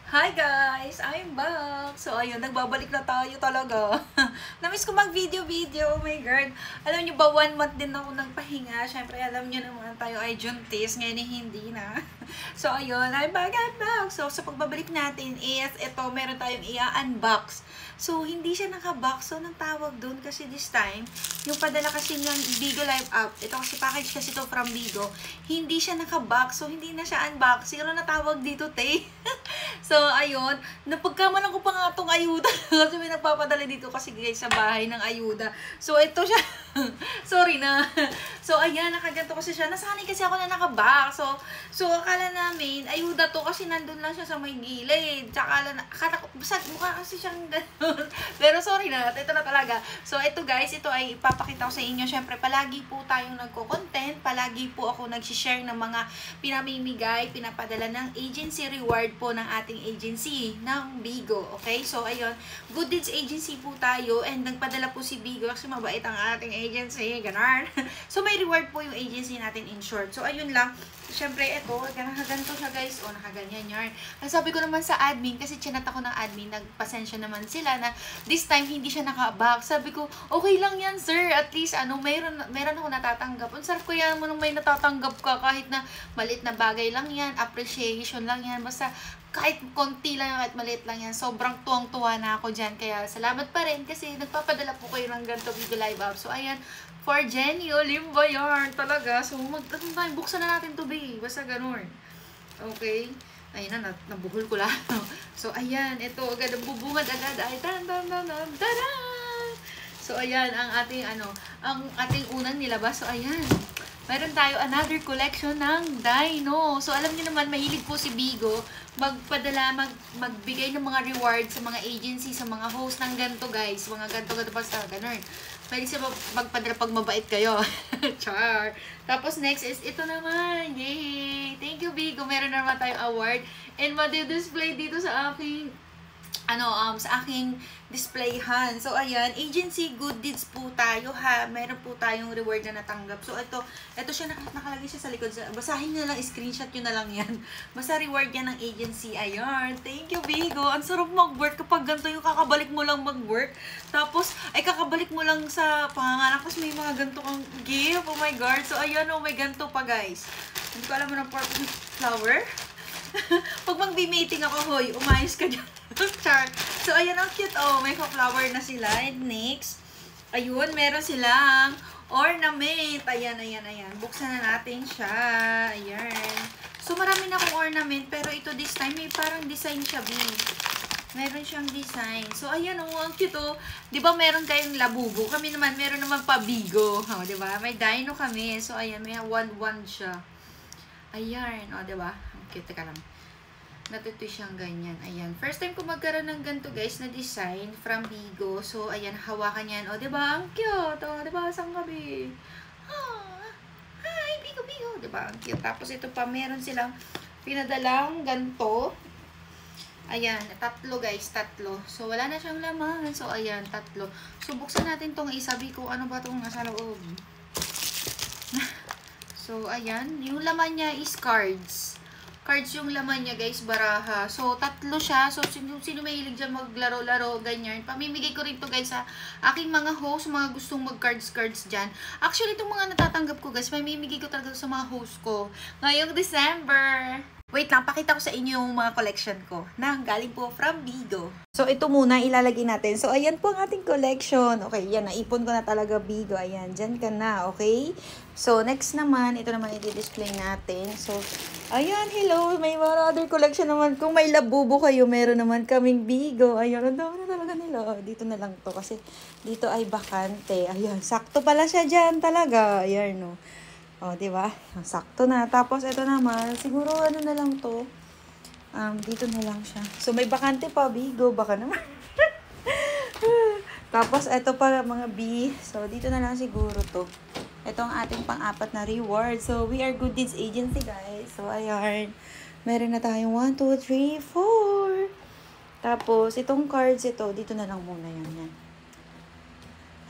Hi guys! I'm back! So ayun, nagbabalik na tayo talaga. Namiss ko mag-video-video, oh my god. Alam nyo ba, 1 month din ako nagpahinga. Siyempre, alam nyo naman tayo ay juntis, ngayon hindi na. So ayun, I'm back! So sa pagbabalik natin is, ito, meron tayong i-unbox. So hindi siya naka-box, so nang tawag doon kasi this time, yung padala kasi ng Bigo Live App, ito kasi package kasi ito from Bigo, hindi siya naka-box, so hindi na siya unboxing. Ano natawag dito, te? So, ayun, napagkamalan ko pa nga itong ayuda. Kasi may nagpapadala dito kasi guys sa bahay ng ayuda. So, ito siya. Sorry na. So, ayan, nakaganto kasi siya. Nasanay kasi ako na naka-box. So, akala namin, ayuda to kasi nandun lang siya sa may gilid. Tsaka, akala ko, basta mukha kasi siyang ganun. Pero sorry na, ito na talaga. So, ito guys, ito ay ipapakita ko sa inyo. Siyempre, palagi po tayong nagko-content. Palagi po ako nag-share ng mga pinamimigay, pinapadala ng agency reward po ng ating agency ng Bigo. Okay? So, ayun. Good Deeds Agency po tayo and nagpadala po si Bigo kasi mabait ang ating agency. Ganon. So, may reward po yung agency natin in short. So, ayun lang. Siyempre, ito, nakaganto siya guys. O, nakaganyan yarn. Ang sabi ko naman sa admin, kasi chinat ako ng admin, nagpasensya naman sila na this time hindi siya naka-box. Sabi ko, okay lang yan sir. At least, meron ako natatanggap. Ang sarap ko yan mo nung may natatanggap ka kahit na maliit na bagay lang yan. Appreciation lang yan. Basta, kahit konti lang, kahit maliit lang yan, sobrang tuwang-tuwa na ako dyan. Kaya, salamat pa rin kasi nagpapadala po kayo ng ganito Bigo Live App. So, ayan, for Jenny Olimba yarn talaga. So, buksan na natin to, be. Basta ganun. Okay? Ayun na, nabuhol ko lang. So, ayan, ito, agad ang bubungad agad. Ay, taran! So, ayan, ang ating unang nilabas. So, ayan. Meron tayo another collection ng Dino. So, alam niyo naman, mahilig po si Bigo magbigay ng mga rewards sa mga agency, sa mga host ng ganito, guys. Mga ganito, basta, ganun. Mahilig siya magpadala pag mabait kayo. Char. Tapos, next is ito naman. Yay! Thank you, Bigo. Meron naman tayong award. And madi-display dito sa aking sa aking displayhan. So, ayan, agency good deeds po tayo, ha. Meron po tayong reward na natanggap. So, ito siya, nakalagay siya sa likod. Basahin nyo lang, screenshot nyo na lang yan. Basta reward yan ng agency. Ayan, thank you, Bigo. Ang sarap mag-work kapag ganito yung kakabalik mo lang mag-work. Tapos, ay kakabalik mo lang sa panganganak. Tapos, may mga ganito kang gift. Oh my God. So, ayan, may ganito pa, guys. Hindi ko alam mo ng purple flower. Pag mag-meeting ako, hoy, umayos ka dyan. Char. So, ayan, ang cute. Oh, may flower na sila. And next, ayun, meron silang ornament. Ayan. Buksan na natin siya. Ayan. So, marami na akong ornament, pero ito this time, may parang design siya, B. Meron siyang design. So, ayan, ang cute, oh. Diba meron kayong labubo? Kami naman, meron naman pa Bigo. Oh, diba? May dino kami. So, ayan, may wand siya. Ayan, diba? Ang cute, teka lang. Natutoy siyang ganyan. Ayan. First time ko magkaroon ng ganito, guys, na design from Bigo. So, ayan, hawakan yan. Diba? Ang cute. Diba? Sang gabi. Hi, Bigo. Diba? Ang cute. Tapos, ito pa, meron silang pinadalang ganito. Ayan, 3, guys, 3. So, wala na siyang laman. So, ayan, 3. So, buksan natin tong isabi ko, ano ba tong nasa loob? So, ayan. Yung laman niya is cards. Cards yung laman niya, guys, baraha. So, 3 siya. So, sino mahilig dyan maglaro-laro, ganyan. Pamimigay ko rin to, guys, sa aking mga host, mga gustong mag-cards dyan. Actually, itong mga natatanggap ko, guys, pamimigay ko talaga sa mga host ko ngayong December. Wait lang, pakita ko sa inyo yung mga collection ko na galing po from Bigo. So, ito muna ilalagay natin. So, ayan po ang ating collection. Okay, yan, naipon ko na talaga, Bigo. Ayan, dyan ka na, okay? So, next naman, ito naman i-display natin. So, ayan, hello, may mga other collection naman. Kung may labubo kayo, meron naman kaming Bigo. Ayan, ang dami na talaga nila. Dito na lang to kasi dito ay bakante. Ayan, sakto pala siya dyan talaga. Ayan, no. Diba? Sakto na. Tapos, ito naman, siguro na lang to. Dito na lang siya. So, may bakante pa, Bigo. Baka naman. Tapos, ito pa, mga B. So, dito na lang siguro to. Ito ang ating pang-apat na reward. So, we are Good Deeds Agency, guys. So, ayan. Meron na tayong 1, 2, 3, 4. Tapos, itong cards ito, dito na lang muna yan.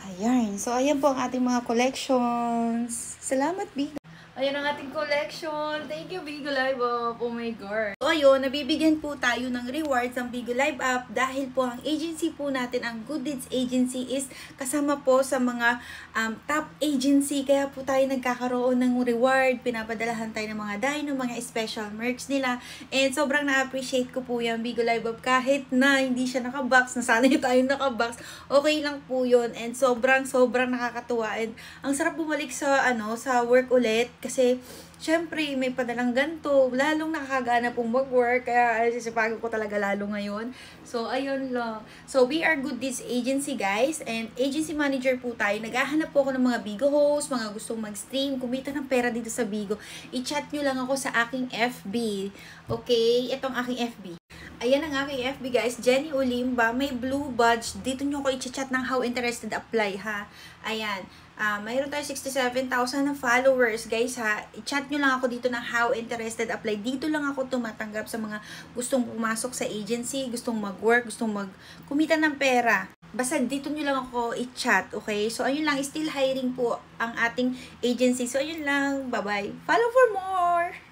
Ayan. So, ayan po ang ating mga collections. Salamat, Bigo. Ayan ang ating collection. Thank you, Bigo Live Up. Oh my God. So, ayun, nabibigyan po tayo ng rewards ng Bigo Live Up dahil po ang agency po natin, ang Good Deeds Agency, is kasama po sa mga top agency. Kaya po tayo nagkakaroon ng reward. Pinapadalahan tayo ng mga dino, mga special merch nila. And sobrang na-appreciate ko po yan, Bigo Live Up. Kahit na hindi siya nakabox, nasanay tayo nakabox, okay lang po yun. And sobrang nakakatuwa. And ang sarap bumalik sa, sa work ulit. Kasi, syempre, may padalang ganito, lalong nakakagana pong mag-work, kaya sisipagan ko talaga lalo ngayon. So, ayun lang. So, we are Good Deeds Agency, guys, and agency manager po tayo. Naghahanap po ako ng mga Bigo host, mga gustong mag-stream, kumita ng pera dito sa Bigo. I-chat nyo lang ako sa aking FB. Okay? Itong aking FB. Ayan ang aking FB, guys. Jenny Olimba. May blue badge. Dito nyo ko i-chat ng how interested apply, ha? Ayan. Mayroon tayo 67,000 na followers, guys, ha. I-chat nyo lang ako dito ng how interested apply. Dito lang ako tumatanggap sa mga gustong pumasok sa agency, gustong mag-work, gustong kumita ng pera. Basta dito nyo lang ako i-chat, okay? So, ayun lang. Still hiring po ang ating agency. So, ayun lang. Bye-bye. Follow for more!